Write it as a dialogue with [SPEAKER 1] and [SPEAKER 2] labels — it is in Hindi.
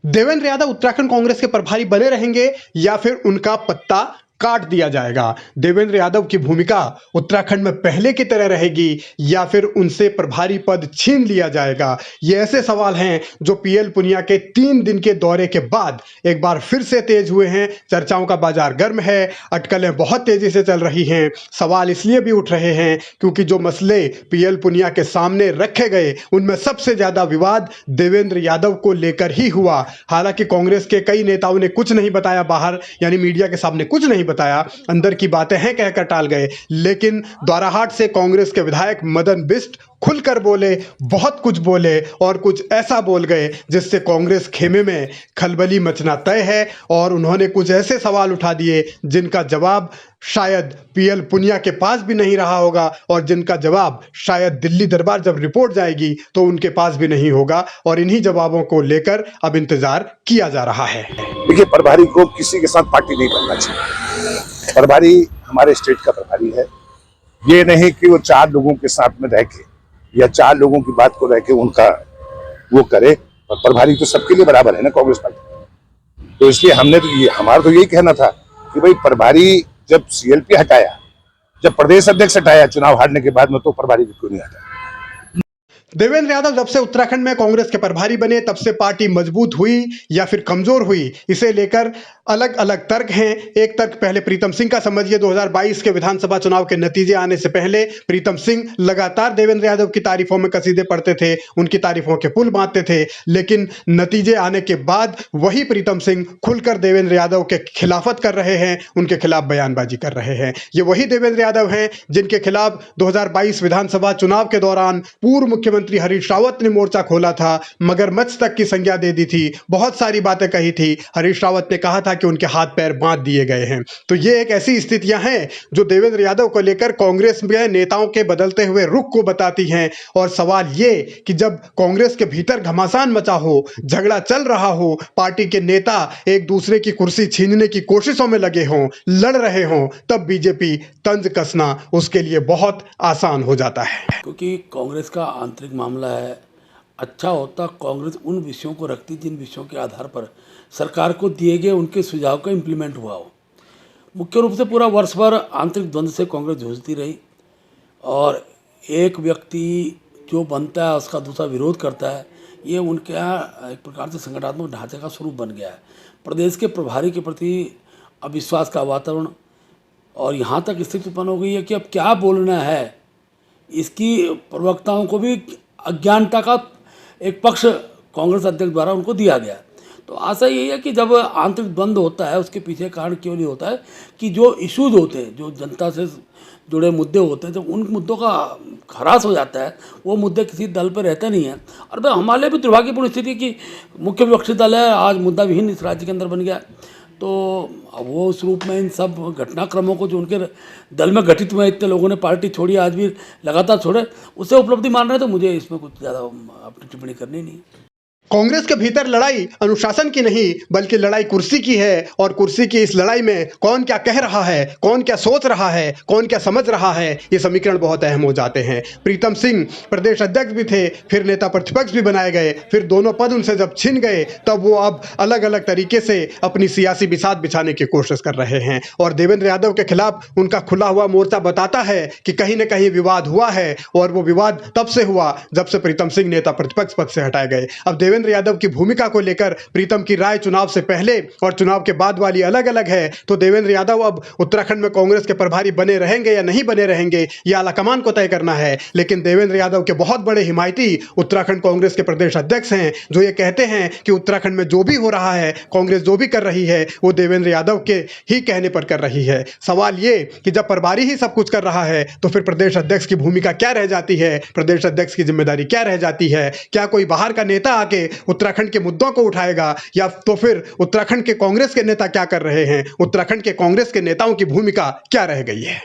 [SPEAKER 1] देवेंद्र यादव उत्तराखंड कांग्रेस के प्रभारी बने रहेंगे या फिर उनका पत्ता काट दिया जाएगा। देवेंद्र यादव की भूमिका उत्तराखंड में पहले की तरह रहेगी या फिर उनसे प्रभारी पद छीन लिया जाएगा। ये ऐसे सवाल हैं जो पीएल पुनिया के 3 दिन के दौरे के बाद एक बार फिर से तेज हुए हैं। चर्चाओं का बाजार गर्म है, अटकलें बहुत तेजी से चल रही हैं। सवाल इसलिए भी उठ रहे हैं क्योंकि जो मसले पीएल पुनिया के सामने रखे गए उनमें सबसे ज्यादा विवाद देवेंद्र यादव को लेकर ही हुआ। हालांकि कांग्रेस के कई नेताओं ने कुछ नहीं बताया बाहर, यानी मीडिया के सामने कुछ नहीं बताया, अंदर की बातें हैं कहकर टाल गए। लेकिन द्वाराहाट से कांग्रेस के विधायक मदन बिष्ट खुलकर बोले, बहुत कुछ बोले और कुछ ऐसा बोल गए जिससे कांग्रेस खेमे में खलबली मचना तय है। और उन्होंने कुछ ऐसे सवाल उठा दिए जिनका जवाब शायद पीएल पुनिया के पास भी नहीं रहा होगा और जिनका जवाब शायद दिल्ली दरबार जब रिपोर्ट जाएगी तो उनके पास भी नहीं होगा। और इन्हीं जवाबों को लेकर अब इंतजार किया जा रहा है।
[SPEAKER 2] देखिए, प्रभारी को किसी के साथ पार्टी नहीं बनना चाहिए। प्रभारी हमारे स्टेट का प्रभारी है। ये नहीं कि वो 4 लोगों के साथ में रह के या 4 लोगों की बात को रह के उनका वो करे। और प्रभारी तो सबके लिए बराबर है ना कांग्रेस पार्टी। तो इसलिए हमने तो हमारा तो यही कहना था कि भाई प्रभारी जब सीएलपी हटाया, जब प्रदेश अध्यक्ष हटाया चुनाव हारने के बाद में, तो प्रभारी क्यों नहीं हटाया।
[SPEAKER 1] देवेंद्र यादव जब से उत्तराखंड में कांग्रेस के प्रभारी बने तब से पार्टी मजबूत हुई या फिर कमजोर हुई, इसे लेकर अलग अलग तर्क हैं। एक तर्क पहले प्रीतम सिंह का समझिए। 2022 के विधानसभा चुनाव के नतीजे आने से पहले प्रीतम सिंह लगातार देवेंद्र यादव की तारीफों में कसीदे पढ़ते थे, उनकी तारीफों के पुल बांधते थे। लेकिन नतीजे आने के बाद वही प्रीतम सिंह खुलकर देवेंद्र यादव के खिलाफत कर रहे हैं, उनके खिलाफ बयानबाजी कर रहे हैं। ये वही देवेंद्र यादव हैं जिनके खिलाफ 2022 विधानसभा चुनाव के दौरान पूर्व मुख्यमंत्री हरीश रावत ने मोर्चा खोला था, मगरमच्छ तक की संज्ञा दे दी थी, बहुत सारी बातें कही थी। हरीश रावत ने कहा था कि उनके हाथ पैर बांध दिए गए हैं। तो ये एक ऐसी स्थितियां हैं जो देवेंद्र यादव को लेकर कांग्रेस में नेताओं के बदलते हुए रुख को बताती हैं। और सवाल ये कि जब कांग्रेस के भीतर घमासान मचा हो, झगड़ा चल रहा हो, पार्टी के नेता एक दूसरे की कुर्सी छीनने की कोशिशों में लगे हों, लड़ रहे हों, तब बीजेपी तंज कसना उसके लिए बहुत आसान हो जाता है।
[SPEAKER 3] क्योंकि कांग्रेस का आंतरिक मामला है। अच्छा होता कांग्रेस उन विषयों को रखती जिन विषयों के आधार पर सरकार को दिए गए उनके सुझाव का इम्प्लीमेंट हुआ हो। मुख्य रूप से पूरा वर्ष भर आंतरिक द्वंद्व से कांग्रेस जूझती रही और एक व्यक्ति जो बनता है उसका दूसरा विरोध करता है। ये उनके यहाँ एक प्रकार से संगठनात्मक ढांचे का स्वरूप बन गया है। प्रदेश के प्रभारी के प्रति अविश्वास का वातावरण और यहाँ तक स्थिति उत्पन्न हो गई है कि अब क्या बोलना है, इसकी प्रवक्ताओं को भी अज्ञानता का एक पक्ष कांग्रेस अध्यक्ष द्वारा उनको दिया गया। तो आशा यही है कि जब आंतरिक द्वंद्व होता है उसके पीछे कारण क्यों नहीं होता है कि जो इश्यूज होते हैं, जो जनता से जुड़े मुद्दे होते हैं, जब उन मुद्दों का ख़रास हो जाता है, वो मुद्दे किसी दल पर रहते नहीं हैं। और भाई हमारे लिए भी दुर्भाग्यपूर्ण स्थिति कि मुख्य विपक्षी दल है आज मुद्दा विहीन इस राज्य के अंदर बन गया। तो वो उस रूप में इन सब घटनाक्रमों को जो उनके दल में घटित हुए, इतने लोगों ने पार्टी छोड़ी, आज भी लगातार छोड़े, उससे उपलब्धि मान रहे हैं। तो मुझे इसमें कुछ ज़्यादा अपनी टिप्पणी करनी नहीं।
[SPEAKER 1] कांग्रेस के भीतर लड़ाई अनुशासन की नहीं बल्कि लड़ाई कुर्सी की है। और कुर्सी की इस लड़ाई में कौन क्या कह रहा है, कौन क्या सोच रहा है, कौन क्या समझ रहा है, ये समीकरण बहुत अहम हो जाते हैं। प्रीतम सिंह प्रदेश अध्यक्ष भी थे, फिर नेता प्रतिपक्ष भी बनाए गए, फिर दोनों पद उनसे जब छिन गए तब वो अब अलग अलग तरीके से अपनी सियासी बिसात बिछाने की कोशिश कर रहे हैं। और देवेंद्र यादव के खिलाफ उनका खुला हुआ मोर्चा बताता है कि कहीं ना कहीं विवाद हुआ है। और वो विवाद तब से हुआ जब से प्रीतम सिंह नेता प्रतिपक्ष पद से हटाए गए। अब देवेंद्र यादव की भूमिका को लेकर प्रीतम की राय चुनाव से पहले और चुनाव के बाद वाली अलग अलग है। तो देवेंद्र यादव अब उत्तराखंड में कांग्रेस के प्रभारी बने रहेंगे या नहीं बने रहेंगे, यह आलाकमान को तय करना है। लेकिन देवेंद्र यादव के बहुत बड़े हिमायती उत्तराखंड कांग्रेस के प्रदेश अध्यक्ष हैं जो ये कहते हैं कि उत्तराखंड में जो भी हो रहा है, कांग्रेस जो भी कर रही है, वो देवेंद्र यादव के ही कहने पर कर रही है। सवाल ये कि जब प्रभारी ही सब कुछ कर रहा है तो फिर प्रदेश अध्यक्ष की भूमिका क्या रह जाती है, प्रदेश अध्यक्ष की जिम्मेदारी क्या रह जाती है? क्या कोई बाहर का नेता आके उत्तराखंड के मुद्दों को उठाएगा या तो फिर उत्तराखंड के कांग्रेस के नेता क्या कर रहे हैं, उत्तराखंड के कांग्रेस के नेताओं की भूमिका क्या रह गई है?